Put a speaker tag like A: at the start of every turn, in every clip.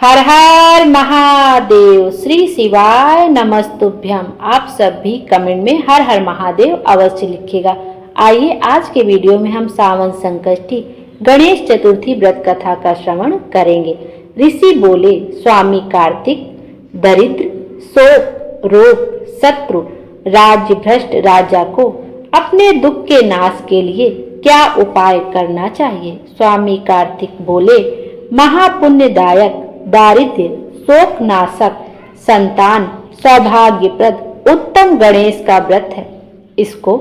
A: हर हर महादेव। श्री शिवाय नमस्तुभ्यम। आप सब भी कमेंट में हर हर महादेव अवश्य लिखिएगा। आइए आज के वीडियो में हम सावन संकष्टी गणेश चतुर्थी व्रत कथा का श्रवण करेंगे। ऋषि बोले, स्वामी कार्तिक, दरिद्र, शोक, रोग, शत्रु, राज्य भ्रष्ट राजा को अपने दुख के नाश के लिए क्या उपाय करना चाहिए। स्वामी कार्तिक बोले, महापुण्यदायक, दारिद्र्य, शोक नाशक, संतान सौभाग्यप्रद उत्तम गणेश का व्रत है। इसको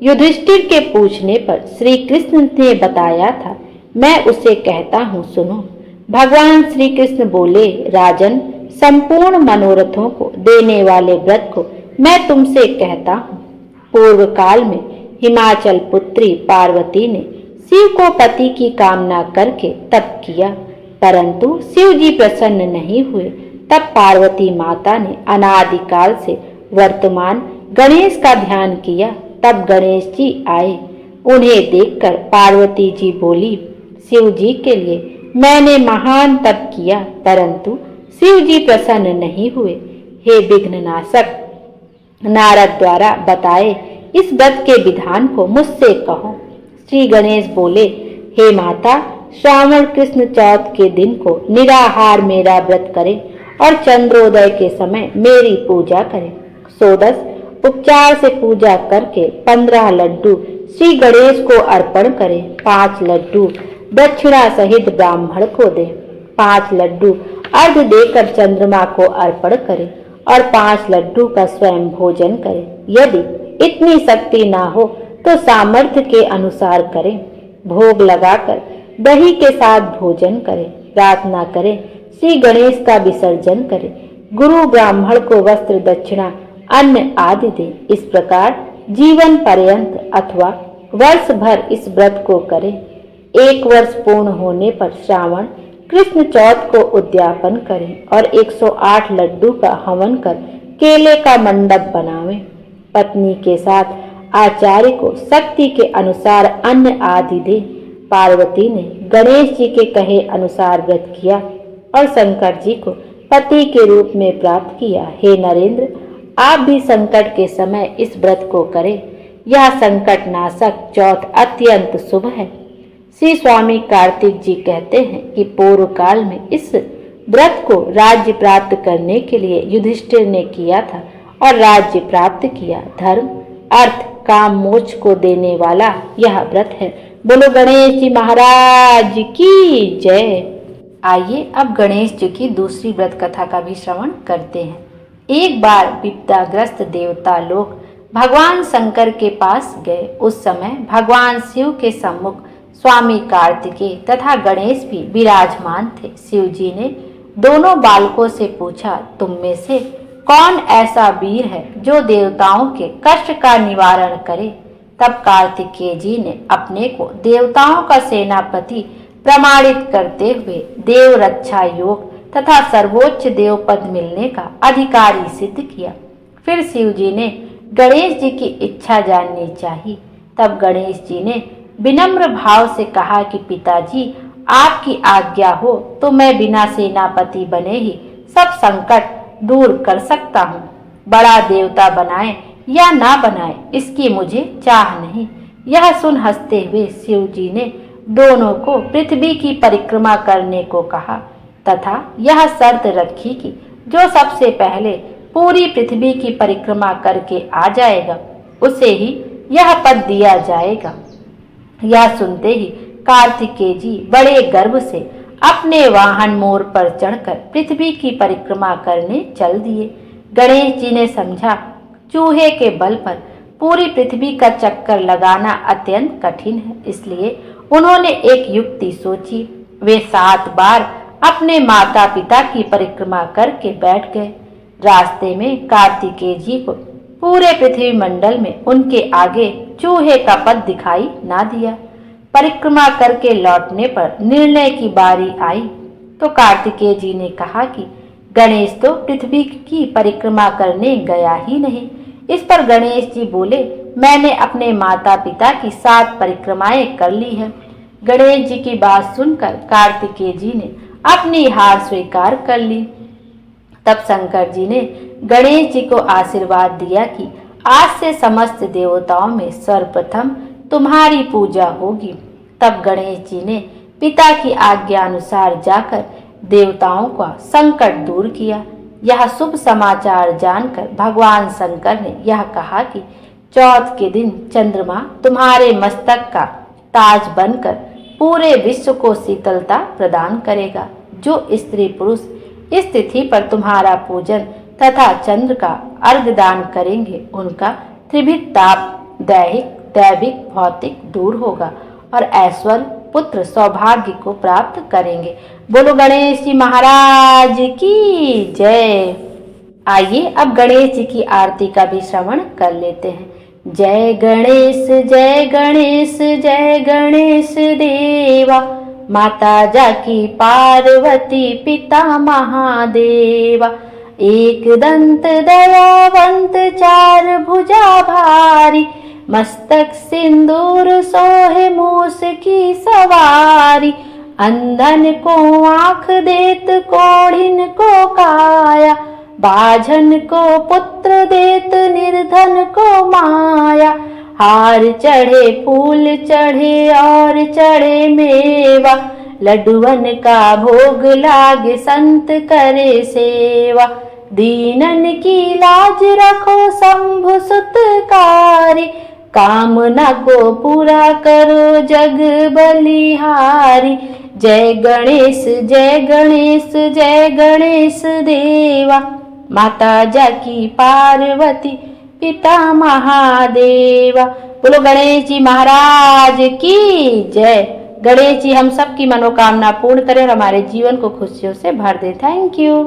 A: युधिष्ठिर के पूछने पर श्री कृष्ण ने बताया था। मैं उसे कहता हूँ, सुनो। भगवान श्री कृष्ण बोले, राजन, संपूर्ण मनोरथों को देने वाले व्रत को मैं तुमसे कहता हूँ। पूर्व काल में हिमाचल पुत्री पार्वती ने शिव को पति की कामना करके तप किया, परंतु शिव जी प्रसन्न नहीं हुए। तब पार्वती माता ने अनादिकाल से वर्तमान गणेश का ध्यान किया। तब गणेश जी आए। उन्हें देखकर पार्वती जी बोली, शिव जी के लिए मैंने महान तप किया, परंतु शिव जी प्रसन्न नहीं हुए। हे विघ्ननाशक, नारद द्वारा बताए इस व्रत के विधान को मुझसे कहो। श्री गणेश बोले, हे माता, श्रावण कृष्ण चौथ के दिन को निराहार मेरा व्रत करें और चंद्रोदय के समय मेरी पूजा करें। 16 उपचार से पूजा करके 15 लड्डू श्री गणेश को अर्पण करें। 5 लड्डू दक्षिणा सहित ब्राह्मण को दें। 5 लड्डू अर्घ देकर चंद्रमा को अर्पण करें और 5 लड्डू का स्वयं भोजन करें। यदि इतनी शक्ति ना हो तो सामर्थ्य के अनुसार करें। भोग लगाकर दही के साथ भोजन करें। प्रार्थना करें, श्री गणेश का विसर्जन करें। गुरु ब्राह्मण को वस्त्र दक्षिणा अन्न आदि दें। इस प्रकार जीवन पर्यंत अथवा वर्ष भर इस व्रत को करें। 1 वर्ष पूर्ण होने पर श्रावण कृष्ण चौथ को उद्यापन करें और 108 लड्डू का हवन कर केले का मंडप बनावें। पत्नी के साथ आचार्य को शक्ति के अनुसार अन्न आदि दे। पार्वती ने गणेश जी के कहे अनुसार व्रत किया और शंकर जी को पति के रूप में प्राप्त किया। हे नरेंद्र, आप भी संकट के समय इस व्रत को करें। यह संकट नाशक चौथ अत्यंत शुभ है। श्री स्वामी कार्तिक जी कहते हैं कि पूर्व काल में इस व्रत को राज्य प्राप्त करने के लिए युधिष्ठिर ने किया था और राज्य प्राप्त किया। धर्म, अर्थ, काम, मोक्ष को देने वाला यह व्रत है। बोलो गणेश जी महाराज की जय। आइए अब गणेश जी की दूसरी व्रत कथा का भी श्रवण करते हैं। एक बार विपदाग्रस्त देवता लोग भगवान शंकर के पास गए। उस समय भगवान शिव के सम्मुख स्वामी कार्तिकेय तथा गणेश भी विराजमान थे। शिव जी ने दोनों बालकों से पूछा, तुम में से कौन ऐसा वीर है जो देवताओं के कष्ट का निवारण करे। तब कार्तिकेय जी ने अपने को देवताओं का सेनापति प्रमाणित करते हुए देव रक्षा योग तथा सर्वोच्च देव पद मिलने का अधिकारी सिद्ध किया। फिर शिव जी ने गणेश जी की इच्छा जाननी चाहिए। तब गणेश जी ने विनम्र भाव से कहा कि पिताजी, आपकी आज्ञा हो तो मैं बिना सेनापति बने ही सब संकट दूर कर सकता हूँ। बड़ा देवता बनाए या ना बनाए इसकी मुझे चाह नहीं। यह सुन हंसते हुए शिव जी ने दोनों को पृथ्वी की परिक्रमा करने को कहा तथा यह शर्त रखी कि जो सबसे पहले पूरी पृथ्वी की परिक्रमा करके आ जाएगा उसे ही यह पद दिया जाएगा। यह सुनते ही कार्तिकेय जी बड़े गर्व से अपने वाहन मोर पर चढ़कर पृथ्वी की परिक्रमा करने चल दिए। गणेश जी ने समझा, चूहे के बल पर पूरी पृथ्वी का चक्कर लगाना अत्यंत कठिन है, इसलिए उन्होंने एक युक्ति सोची। वे 7 बार अपने माता पिता की परिक्रमा करके बैठ गए। रास्ते में कार्तिकेय जी को पूरे पृथ्वी मंडल में उनके आगे चूहे का पद दिखाई ना दिया। परिक्रमा करके लौटने पर निर्णय की बारी आई तो कार्तिकेय जी ने कहा कि गणेश तो पृथ्वी की परिक्रमा करने गया ही नहीं। इस पर गणेश जी बोले, मैंने अपने माता पिता की 7 परिक्रमाएं कर ली है। गणेश जी की बात सुनकर कार्तिकेय जी ने अपनी हार स्वीकार कर ली। तब शंकर जी ने गणेश जी को आशीर्वाद दिया कि आज से समस्त देवताओं में सर्वप्रथम तुम्हारी पूजा होगी। तब गणेश जी ने पिता की आज्ञा अनुसार जाकर देवताओं का संकट दूर किया। यह शुभ समाचार जानकर भगवान शंकर ने यह कहा कि चौथ के दिन चंद्रमा तुम्हारे मस्तक का ताज बनकर पूरे विश्व को शीतलता प्रदान करेगा। जो स्त्री पुरुष इस तिथि पर तुम्हारा पूजन तथा चंद्र का अर्घ दान करेंगे उनका त्रिविध ताप दैविक भौतिक दूर होगा और ऐश्वर्य पुत्र सौभाग्य को प्राप्त करेंगे। बोलो गणेश जी महाराज की जय। आइए अब गणेश जी की आरती का भी श्रवण कर लेते हैं। जय गणेश जय गणेश जय गणेश देवा, माता जाकी पार्वती पिता महादेवा। एक दंत दयावंत चार भुजा भारी, मस्तक सिंदूर सोहे मूस की सवारी। अंधन को आँख देत कोढ़िन को काया, बाझन को पुत्र देत निर्धन को माया। हार चढ़े फूल चढ़े और चढ़े मेवा, लड्डुअन का भोग लागे संत करे सेवा। दीनन की लाज रखो शंभु सुतकारी, कामना को पूरा करो जग बलिहारी। जय गणेश जय गणेश जय गणेश देवा, माता जाकी पार्वती पिता महादेवा। बोलो गणेश जी महाराज की जय। गणेश जी हम सब की मनोकामना पूर्ण करें और हमारे जीवन को खुशियों से भर दे। Thank you.